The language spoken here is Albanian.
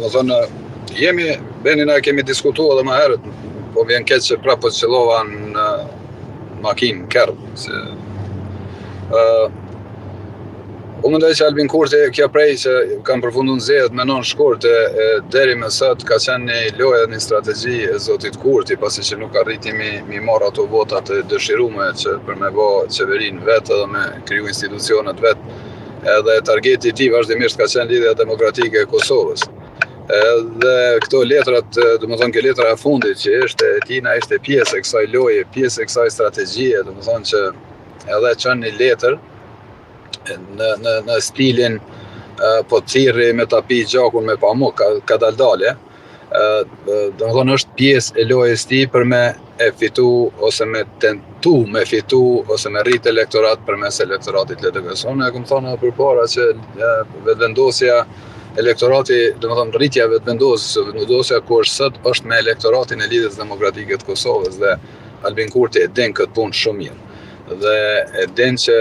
domethënë na kemi diskutuar edhe më herët, po vjen keq që prapë qëllova në makinë kerr. Unë mendoj që Albin Kurti, kjo prej që kam përfunduar zgjedhjet me 9 shkurt deri më sot ka qenë një lojë dhe një strategji e zotit Kurti, pasi që nuk arriti mi marr ato votat e dëshiruara që për me bë qeverinë vetë edhe me kriju institucionet vetë. Edhe targeti i tij vazhdimisht ka qenë lidhja demokratike e Kosovës. Edhe këto letrat, domethënë kjo letra e fundit që Tina ishte pjesë e kësaj loje, pjesë e kësaj strategjie, domethënë që edhe çon një letër në stilin po thirrri me ta pi gjakun me pamuk, ka daldale. Domethënë është pjesë e lojës tij për me e fitu ose me tentu me fitu ose me rrit elektorat përmes elektoratit LDK. Unë kam thënë përpara që vetëvendosja elektorati, domethënë rritja vetëvendosja ku është sot është me elektoratin e Lidhjes Demokratike të Kosovës dhe Albin Kurti e din këtë punë shumë mirë. Dhe e din që